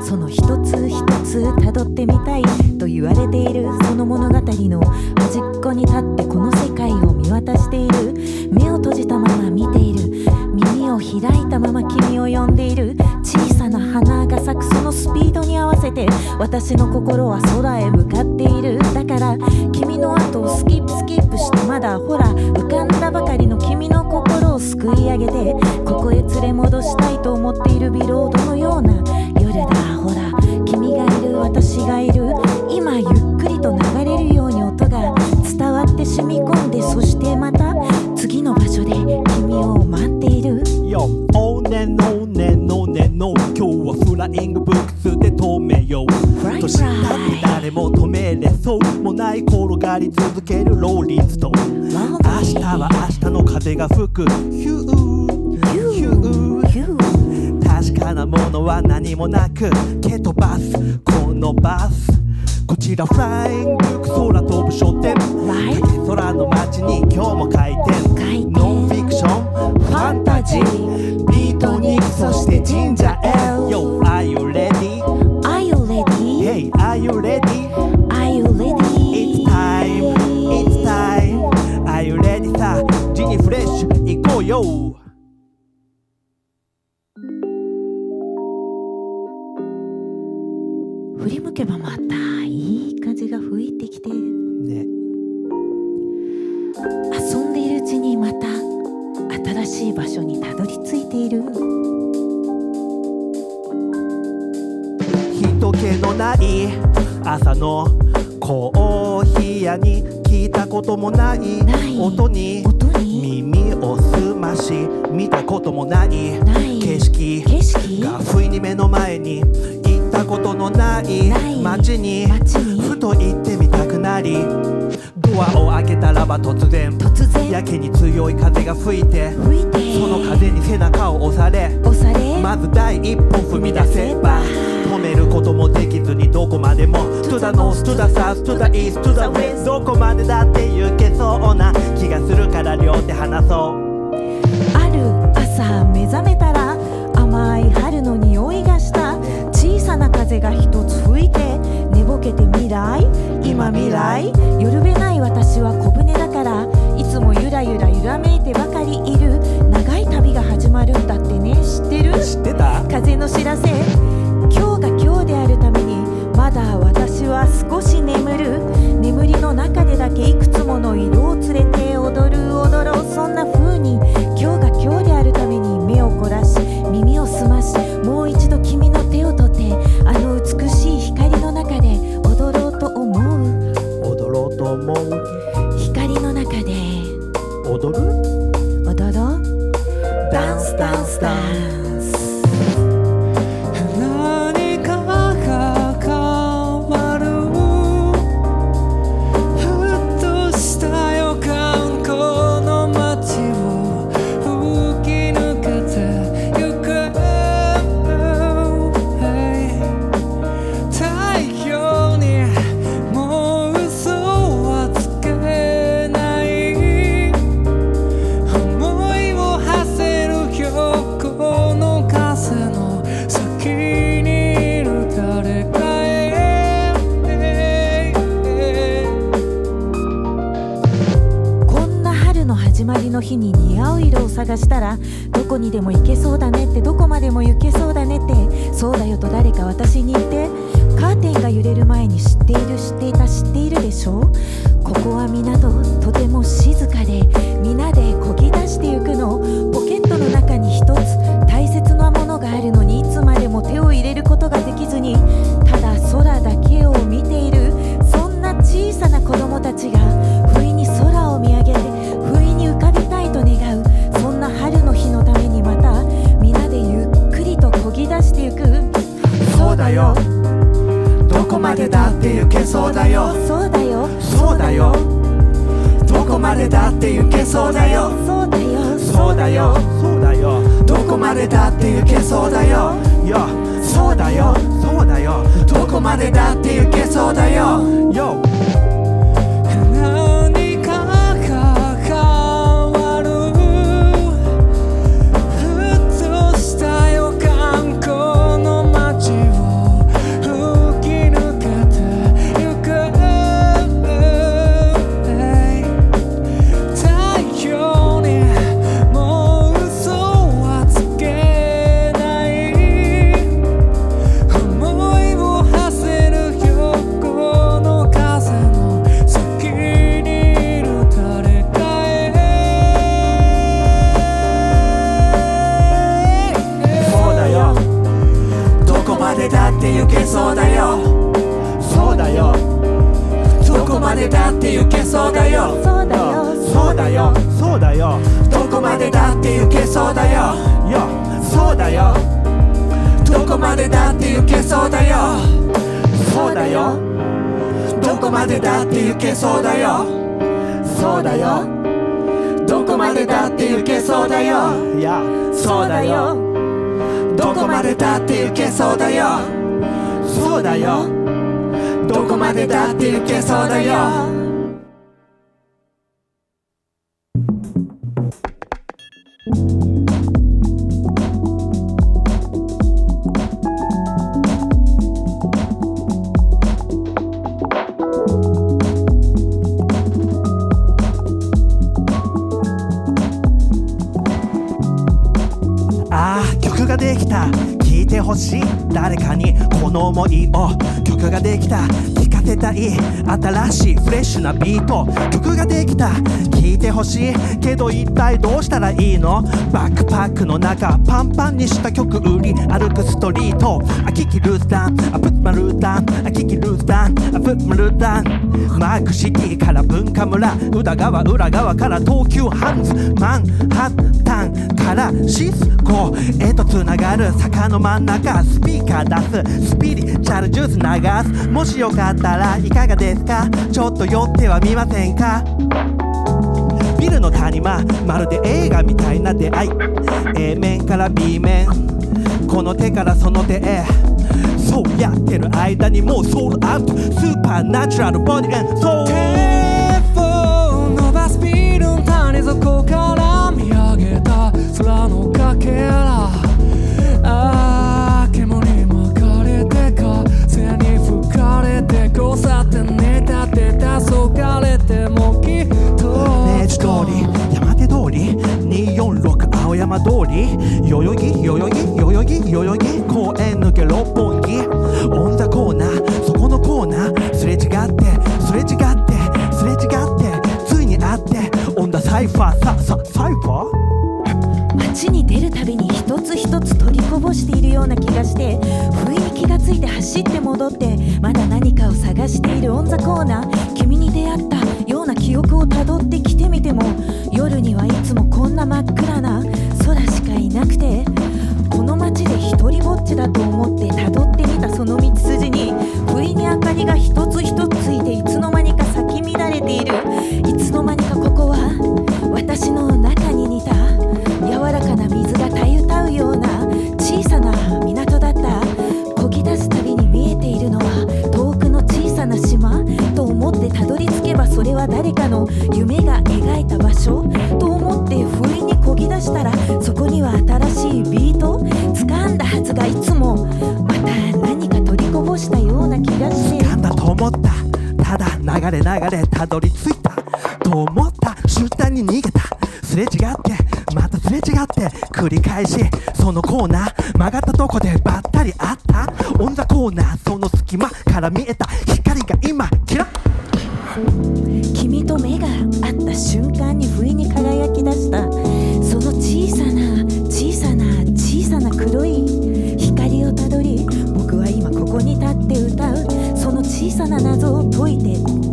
その一つ一つ辿ってみたいと言われているその物語の端っこに立ってこの世界を見渡している。目を閉じたまま見ている。耳を開いたまま君を呼んでいる。小さな花が咲くそのスピードに合わせて私の心は空へ向かっている。だから君の後をスキップしてまだほら浮かんだばかりの君の心をすくい上げてここへ連れ戻したいと思っているビロードのような夜だ。ほら君がいる私がいる。今ゆっくりと流れるように音が伝わって染み込んで、そしてまた次の場所で君を待っている。Yo, oh ne no ne no ne no 今日はフライングブックスで止めよう。年下って誰も止めれそうもない転がり続けるローリンストーン。明日は明日の風が吹くヒューヒュー。確かなものは何もなく蹴飛ばすこのバス。こちらフライングブック空飛ぶ書店。竹空の街に今日も開店。ノンフィクションファンタジービートニックそしてジンジャーエール。 Yo, are you ready? Are you ready? Hey, are you ready? Are you ready? It's time, it's time. Are you ready? さあジニフレッシュ行こうよ。振り向けばまたいい風が吹いてきて、ね、遊んでいるうちにまた新しい場所にたどり着いている。人気のない朝のコーヒー屋に聞いたこともない音に耳を澄まし見たこともない景色が不意に目の前に行ったことのない街にふと行ってみたくなり、ドアを開けたらば突然やけに強い風が吹いてその風に背中を押されまず第一歩踏み出せば止めることもできずにどこまでも To the north, to the south, to the east, to the west どこまでだって行けそうな気がするから両手離そう。ある朝目覚めたら甘い春の匂いがした。小さな風が一つ吹いて寝ぼけて未来今未来。夜べない私は小舟だからいつもゆらゆら揺らめいてばかりいる。長い旅が始まるんだってね。知ってる？知ってた？風の知らせ。今日が今日であるためにまだ私は少し眠る。眠りの中でだけいくつもの色を連れて踊る踊ろう。そんな風に今日が今日であるために目を凝らし耳を澄ましもう一度君の手を取ってあの美しい光の中で踊ろうと思う。踊ろうと思う。光の中で踊る？踊ろう。ダンスダンスダンス。何かが変わるふっとした予感。この街を吹き抜けてゆく。太陽にもう嘘はつけない。思いを馳せる今日この風の先にいる誰かへ。こんな春の始まりの日に似合う色を探したらどこにでも行けそうだねってどこまでも行けそうだねってそうだよと誰か私に言ってカーテンが揺れる前に知っている知っていた知っているでしょ。ここは港とても静かで皆で漕ぎ出してゆくの。ポケットの中に一つ大切なものがあるのにいつまでも手を入れることができずにただ空だけを見ている。そんな小さな子供たちが不意に空を見上げて不意に浮かびたいと願う。そんな春の日のためにまた皆でゆっくりと漕ぎ出してゆく。そうだよどこまでだって行けそうだよ。そうだよそうだよどこまでだって行けそうだよ。そうだよそうだよそうだよどこまでだって行けそうだよ。そうだよそうだよどこまでだって行けそうだよ。何かが変わるふっとした予感。この街を行けそうだよそうだよどこまでだって行けそうだよそうだよそうだよそうだよどこまでだって行けそうだよそうだよどこまでだって行けそうだよそうだよどこまでだって行けそうだよそうだよどこまでだって行けそうだよいやそうだよどこまでだって行けそうだよそうだよどこまでだって行けそうだよ曲ができた聴いてほしい誰かにこの想いを曲ができた聴かせたい新しいフレッシュなビート曲ができた聴いてほしいけど一体どうしたらいいのバックパックの中パンパンにした曲売り歩くストリートI kick it loose down I put my root down I kick it loose down I put my root down マークシティから文化村宇田川裏側から東急ハンズマンハッタンからシスコへとつながる坂の真ん中スピーカー出すスピリチュアルジュース流すもしよかったらいかがですかちょっと寄ってはみませんかビルの谷間まるで映画みたいな出会い A 面から B 面この手からその手へそうやってる間にもうソールアウトスーパーナチュラルボディエンソール手を伸ばすビルの谷底から見上げた空のかけら煙に巻かれて風に吹かれて交差点に立てたそがれてもきっと明治通り山手通り246青山通り代々木代々木代々木代々木公園抜け六本木オンザコーナーそこのコーナーすれ違ってすれ違ってすれ違ってついに会ってオンザサイファーサイファー街に出るたびに一つ一つ取りこぼしているような気がして不意に気がついて走って戻ってまだ何かを探しているオンザコーナー君に出会ったような記憶をたどってきてみても夜にはいつもこんな真っ暗な空しかいなくてこの街で一人ぼっちだと思ってたどってみたその道筋に不意に明かりが一つ一つついていつの間にか咲き乱れているいつの間にかここは私の中に似た柔らかな水がたゆたうような小さな港だった漕ぎ出すたびに見えているのは遠くの小さな島と思ってたどり着けばそれは誰かの夢が描いた場所と思って不意に漕ぎ出したらそこには新しいビート掴んだはずがいつもまた何か取りこぼしたような気がして掴んだと思ったただ流れ流れたどり着いたと思った瞬間に逃げたすれ違ってまたすれ違って繰り返しそのコーナー曲がったとこでばったりあったオンザコーナーその隙間から見えた光が今キラッ君と目が合った瞬間に不意に輝き出したその小さな小さな小さな黒い光をたどり僕は今ここに立って歌うその小さな謎を解いて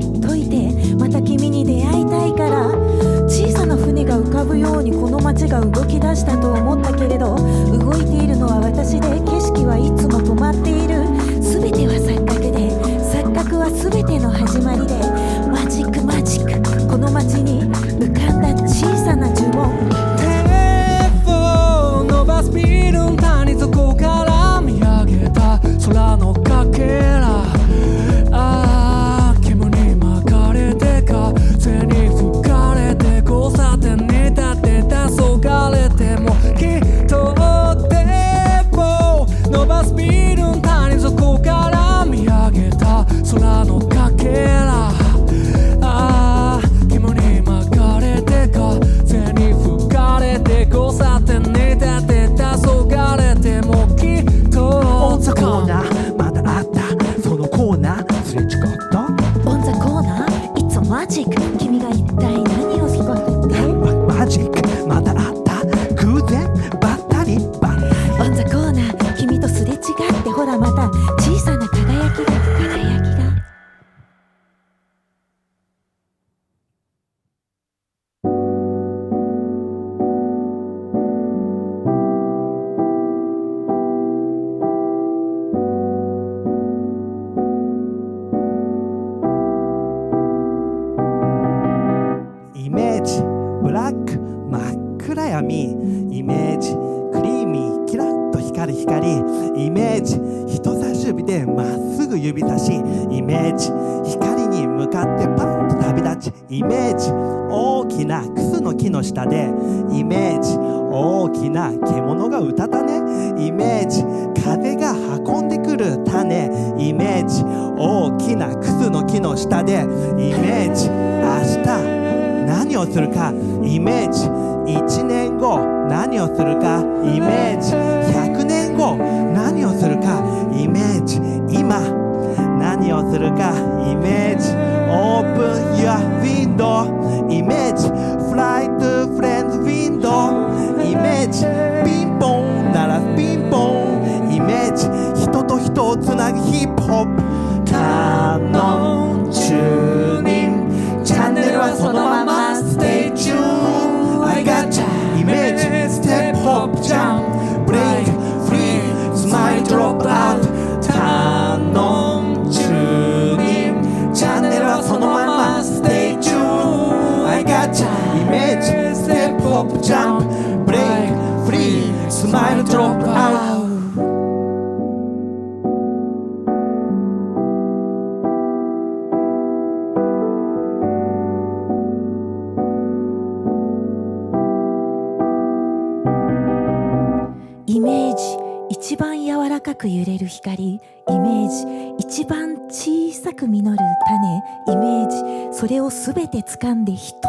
また君に出会いたいから小さな船が浮かぶようにこの街が動き出したと思ったけれど動いているのは私で景色はいつも止まっている全ては錯覚で錯覚は全ての始まりでマジックマジックこの街に浮かんだ小さな呪文手を伸ばすビルの谷底から見上げた空のかけら煙に巻かれて風に吹かれて交差点に立てたそがれてもきっと手を伸ばすビルの谷底から見上げた空のかけら煙に巻かれて風に吹かれて交差点に立てたそがれてもきっとオンザコーナーまだ暗闇イメージクリーミーキラッと光る光イメージ人差し指でまっすぐ指差しイメージ光に向かってパンと旅立ちイメージ大きなクスの木の下でイメージ大きな獣が歌ったねイメージ風が運んでくる種イメージ大きなクスの木の下でイメージ明日何をするかイメージ1年後何をするかイメージ100年後何をするかイメージ今何をするかイメージ Open your window イメージ Fly to friends window イメージピンポン鳴らすピンポンイメージ人と人をつなぐヒップホップカノンチューニングチャンネルはそのまま Stay tuned I got you イメージ Step hop jump Break free Smile drop out カノンチューニングチャンネルはそのまま Stay tuned I got you イメージ Step hop jump Break free Smile drop outイメージ一番柔らかく揺れる光イメージ一番小さく実る種イメージそれをすべて掴んで一つ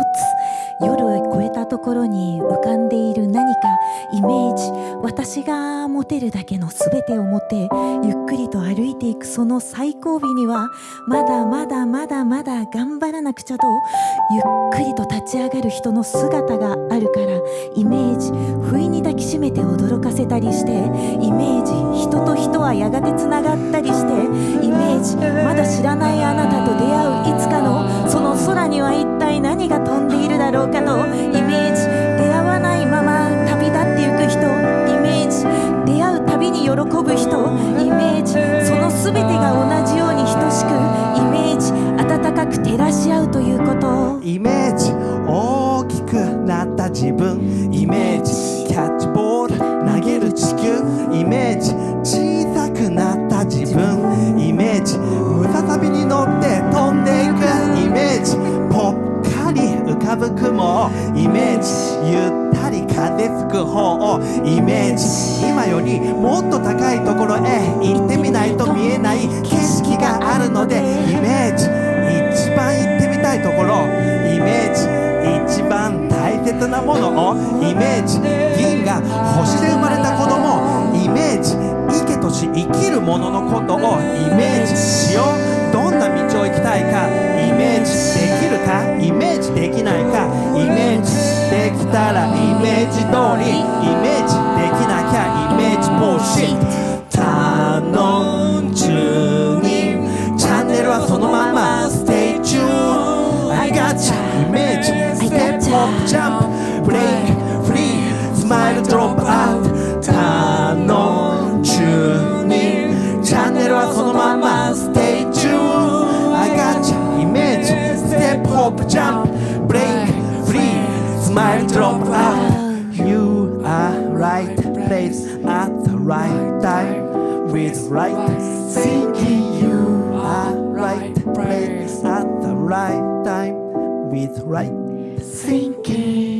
夜を越えたところに浮かんでいる何かイメージ私が持てるだけのすべてを持ってゆっくりと歩いていくその最後尾にはまだまだまだまだ頑張らなくちゃとゆっくりと立ち上がる人の姿があるからイメージ不意に抱きしめて驚かせたりしてイメージ人と人はやがてつながったりしてイメージまだ知らないあなたと出会ういつかのその空には一体何が飛んでいるだろうかとイメージ出会わないまま旅立ってゆく人イメージ出会うたびに喜ぶ人イメージその全てが同じように等しくイメージ温かく照らし合うということイメージ大きくなった自分イメージキャッチボール投げる地球イメージ小さくなった自分イメージムササビに乗って飛んでいくイメージぽっかり浮かぶ雲イメージゆったり風吹く方イメージ今よりもっと高いところへ行ってみないと見えない景色があるのでイメージ一番行ってみたいところイメージ一番大切なものをイメージ銀が星で生まれた子供イメージ生けとし生きるもののことをイメージしようどんな道を行きたいかイメージできるかイメージできないかイメージできたらイメージ通りイメージできなきゃイメージボーシットタノンチューニングチャンネルはそのまま Stay tuned I got you イメージ Step up jump Break free Smile drop out タノンチューニングチャンネルはそのまま Stay tuned I got you イメージ Step up jump Break free Smile drop out You are right place at the right time With right thinking You are right place at the right time With right Thinking